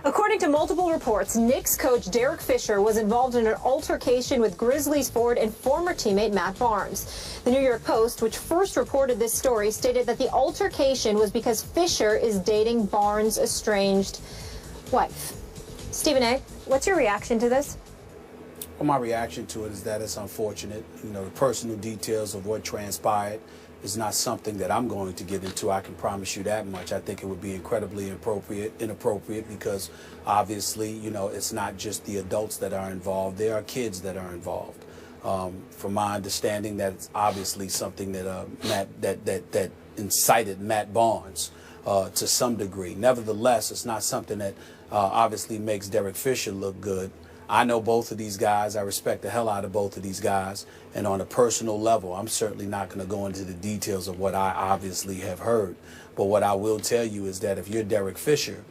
According to multiple reports, Knicks coach Derek Fisher was involved in an altercation with Grizzlies forward and former teammate Matt Barnes. The New York Post, which first reported this story, stated that the altercation was because Fisher is dating Barnes' estranged wife. Stephen A., what's your reaction to this? Well, my reaction to it is that it's unfortunate. You know, the personal details of what transpired is not something that I'm going to get into. I can promise you that much. I think it would be incredibly inappropriate because obviously, you know, it's not just the adults that are involved. There are kids that are involved. From my understanding, that's obviously something that that incited Matt Barnes to some degree. Nevertheless, it's not something that obviously makes Derek Fisher look good. I know both of these guys. I respect the hell out of both of these guys. And on a personal level, I'm certainly not going to go into the details of what I obviously have heard. But what I will tell you is that if you're Derek Fisher,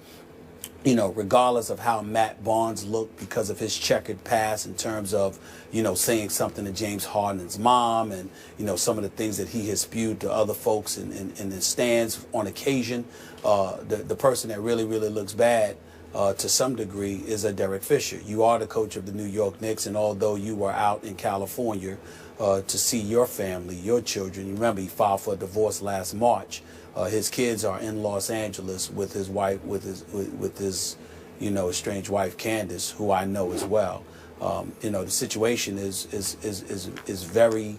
you know, regardless of how Matt Barnes looked because of his checkered past in terms of, you know, saying something to James Harden's mom and, you know, some of the things that he has spewed to other folks in the stands on occasion, the person that really looks bad to some degree is a Derek Fisher. You are the coach of the New York Knicks, and although you were out in California to see your family, your children, you remember he filed for a divorce last March. His kids are in Los Angeles with his wife, with his you know, estranged wife Candace, who I know as well. You know, the situation is very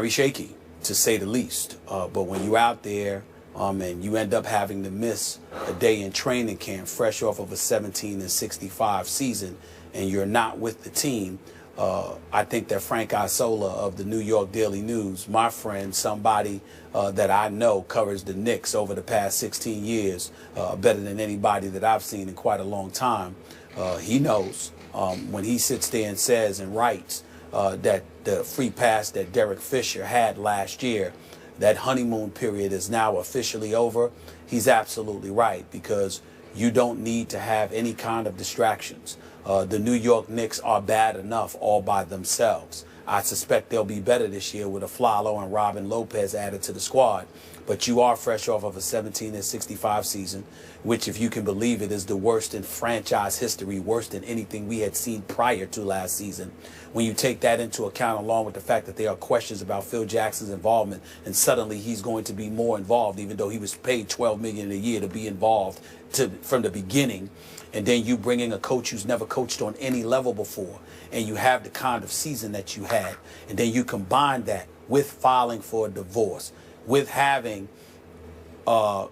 shaky, to say the least. But when you're out there and you end up having to miss a day in training camp fresh off of a 17-65 season and you're not with the team, I think that Frank Isola of the New York Daily News, my friend, somebody that I know covers the Knicks over the past 16 years better than anybody that I've seen in quite a long time, he knows when he sits there and says and writes that the free pass that Derek Fisher had last year, that honeymoon period is now officially over. He's absolutely right, because you don't need to have any kind of distractions. The New York Knicks are bad enough all by themselves. I suspect they'll be better this year with Aflalo and Robin Lopez added to the squad. But you are fresh off of a 17-65 season, which, if you can believe it, is the worst in franchise history, worse than anything we had seen prior to last season. When you take that into account, along with the fact that there are questions about Phil Jackson's involvement, and suddenly he's going to be more involved, even though he was paid $12 million a year to be involved from the beginning, and then you bring in a coach who's never coached on any level before, and you have the kind of season that you had, and then you combine that with filing for a divorce, with having or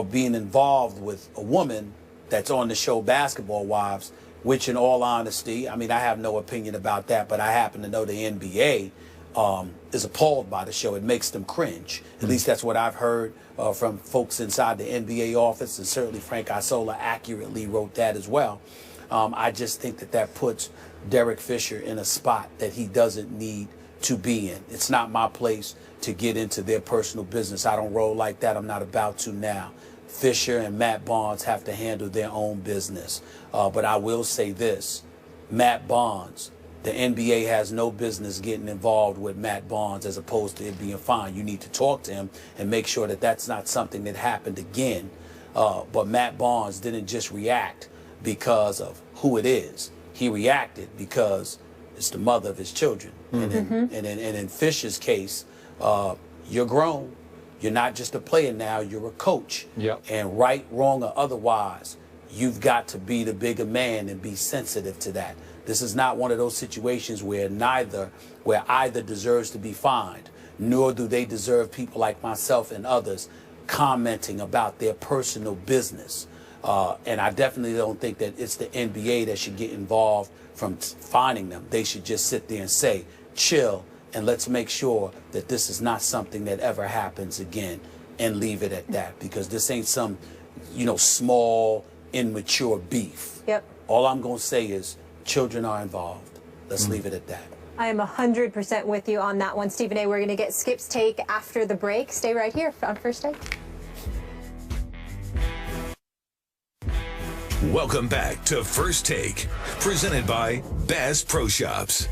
being involved with a woman that's on the show Basketball Wives, which, in all honesty, I mean, I have no opinion about that, but I happen to know the NBA is appalled by the show. It makes them cringe. At least that's what I've heard from folks inside the NBA office, and certainly Frank Isola accurately wrote that as well. I just think that puts Derek Fisher in a spot that he doesn't need to be in. It's not my place to get into their personal business. I don't roll like that. I'm not about to now. Fisher and Matt Barnes have to handle their own business. But I will say this, Matt Barnes, the NBA has no business getting involved with Matt Barnes as opposed to it being fine. You need to talk to him and make sure that that's not something that happened again. But Matt Barnes didn't just react because of who it is. He reacted because it's the mother of his children. And in Fisher's case, you're grown. You're not just a player now, you're a coach. Yep. And right, wrong, or otherwise, you've got to be the bigger man and be sensitive to that. This is not one of those situations where either deserves to be fined, nor do they deserve people like myself and others commenting about their personal business. And I definitely don't think that it's the NBA that should get involved from fining them. They should just sit there and say, chill, and let's make sure that this is not something that ever happens again, and leave it at that, because this ain't some, you know, small, immature beef. Yep. All I'm going to say is children are involved. Let's leave it at that. I am 100% with you on that one, Stephen A. We're going to get Skip's take after the break. Stay right here on First Take. Welcome back to First Take, presented by Bass Pro Shops.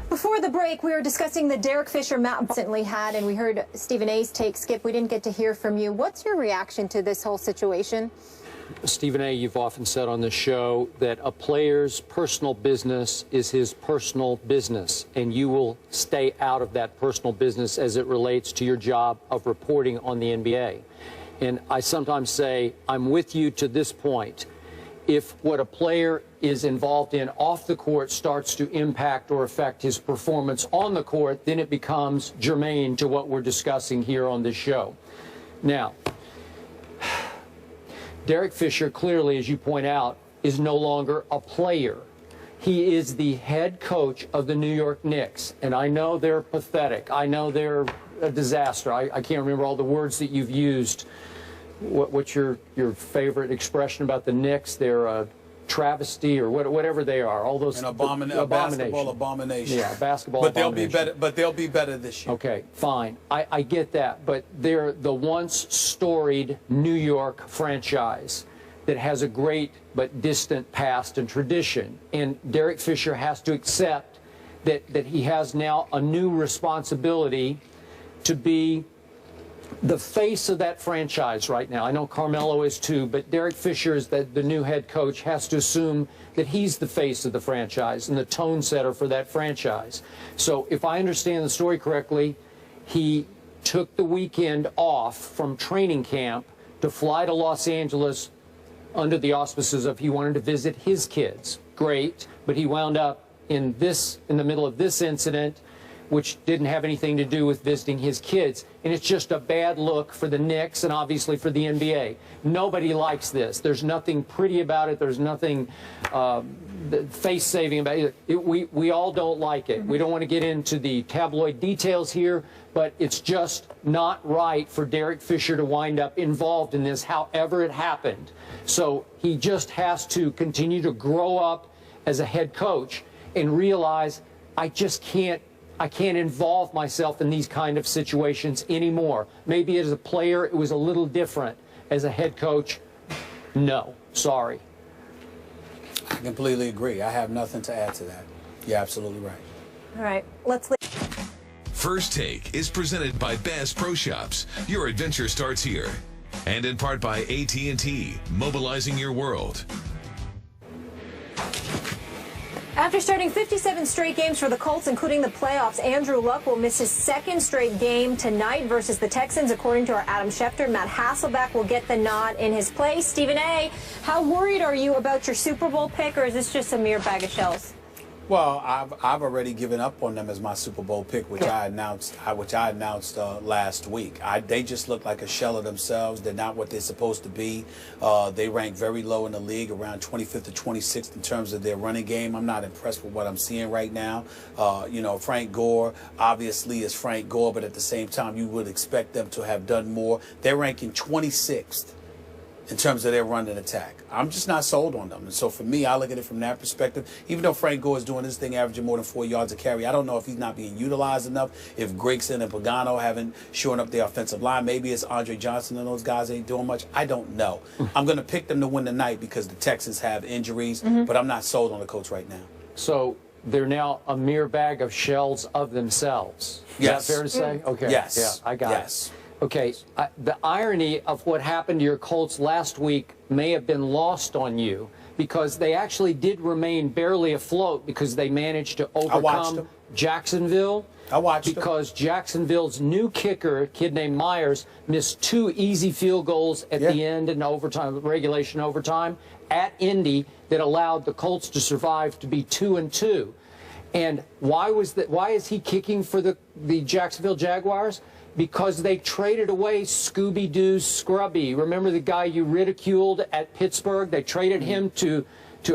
Before Before the break, we were discussing the Derek Fisher Matt recently had, and we heard Stephen A's take. Skip, we didn't get to hear from you. What's your reaction to this whole situation? Stephen A., you've often said on this show that a player's personal business is his personal business, and you will stay out of that personal business as it relates to your job of reporting on the NBA. And I sometimes say, I'm with you to this point. If what a player is involved in off the court starts to impact or affect his performance on the court, then it becomes germane to what we're discussing here on this show. Now, Derek Fisher, clearly, as you point out, is no longer a player. He is the head coach of the New York Knicks. And I know they're pathetic. I know they're a disaster. I can't remember all the words that you've used. What's your favorite expression about the Knicks? They're a travesty or whatever they are. All those a basketball abomination. Yeah, basketball but abomination. But they'll be better this year. Okay, fine. I get that, but they're the once storied New York franchise that has a great but distant past and tradition. And Derek Fisher has to accept that he has now a new responsibility to be the face of that franchise right now. I know Carmelo is too, but Derek Fisher, is the new head coach, has to assume that he's the face of the franchise and the tone setter for that franchise. So if I understand the story correctly, he took the weekend off from training camp to fly to Los Angeles under the auspices of he wanted to visit his kids. Great, but he wound up in the middle of this incident, which didn't have anything to do with visiting his kids. And it's just a bad look for the Knicks and obviously for the NBA. Nobody likes this. There's nothing pretty about it. There's nothing face-saving about it. We all don't like it. We don't want to get into the tabloid details here, but it's just not right for Derek Fisher to wind up involved in this, however it happened. So he just has to continue to grow up as a head coach and realize, I can't involve myself in these kind of situations anymore. Maybe as a player, it was a little different. As a head coach, no, sorry. I completely agree. I have nothing to add to that. You're absolutely right. All right, let's leave. First Take is presented by Bass Pro Shops. Your adventure starts here. And in part by AT&T, mobilizing your world. After starting 57 straight games for the Colts, including the playoffs, Andrew Luck will miss his second straight game tonight versus the Texans. According to our Adam Schefter, Matt Hasselbeck will get the nod in his place. Stephen A., how worried are you about your Super Bowl pick, or is this just a mere bag of shells? Well, I've already given up on them as my Super Bowl pick, which I announced last week. They just look like a shell of themselves. They're not what they're supposed to be. They rank very low in the league, around 25th to 26th in terms of their running game. I'm not impressed with what I'm seeing right now. You know, Frank Gore obviously is Frank Gore, but at the same time, you would expect them to have done more. They're ranking 26th in terms of their run and attack. I'm just not sold on them. And so for me, I look at it from that perspective. Even though Frank Gore is doing this thing, averaging more than 4 yards a carry, I don't know if he's not being utilized enough, if Gregson and Pagano haven't shored up the offensive line. Maybe it's Andre Johnson and those guys ain't doing much. I don't know. I'm going to pick them to win tonight because the Texans have injuries, but I'm not sold on the coach right now. So they're now a mere bag of shells of themselves. Yes. Is that fair to say? Okay. Yes. Yeah, I got it. Okay, the irony of what happened to your Colts last week may have been lost on you because they actually did remain barely afloat because they managed to overcome Jacksonville. I watched because Jacksonville's new kicker, a kid named Myers, missed 2 easy field goals at the end in overtime, regulation overtime, at Indy that allowed the Colts to survive to be 2-2. And why is he kicking for the Jacksonville Jaguars? Because they traded away Scooby-Doo Scrubby. Remember the guy you ridiculed at Pittsburgh? They traded him to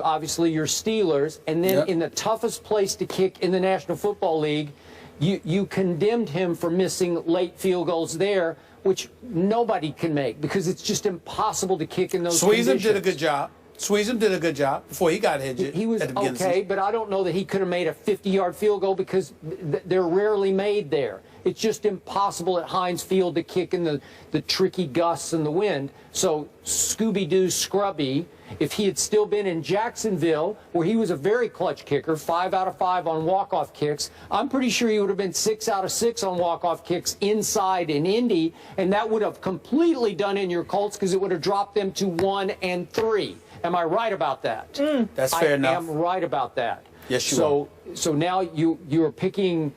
obviously your Steelers. And then in the toughest place to kick in the National Football League, you condemned him for missing late field goals there, which nobody can make because it's just impossible to kick in those conditions. Did a good job. Sweezum did a good job before he got injured. He was okay, but I don't know that he could have made a 50-yard field goal because they're rarely made there. It's just impossible at Heinz Field to kick in the tricky gusts and the wind. So Scooby-Doo Scrubby, if he had still been in Jacksonville, where he was a very clutch kicker, 5 out of 5 on walk-off kicks, I'm pretty sure he would have been 6 out of 6 on walk-off kicks inside in Indy, and that would have completely done in your Colts because it would have dropped them to 1 and 3. Am I right about that? That's fair enough. I am right about that. Yes, you are. So now you're picking.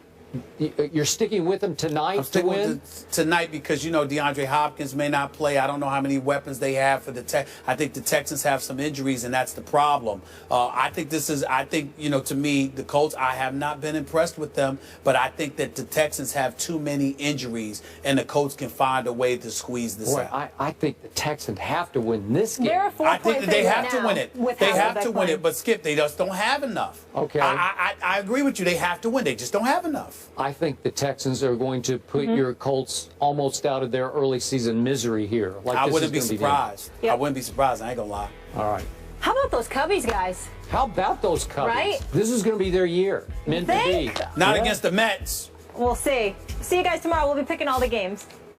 You're sticking with them tonight to win? Tonight because, you know, DeAndre Hopkins may not play. I don't know how many weapons they have for the I think the Texans have some injuries, and that's the problem. I think, you know, to me, the Colts, I have not been impressed with them, but I think that the Texans have too many injuries, and the Colts can find a way to squeeze this out. I think the Texans have to win this game. They're a 4-point I think that they have to win it. They have to win it, but Skip, they just don't have enough. Okay. I agree with you. They have to win. They just don't have enough. I think the Texans are going to put your Colts almost out of their early season misery here. Like I wouldn't be surprised. Yep. I wouldn't be surprised. I ain't gonna lie. All right. How about those Cubbies, guys? How about those Cubbies? Right? This is going to be their year. Meant to be. Not against the Mets. We'll see. See you guys tomorrow. We'll be picking all the games.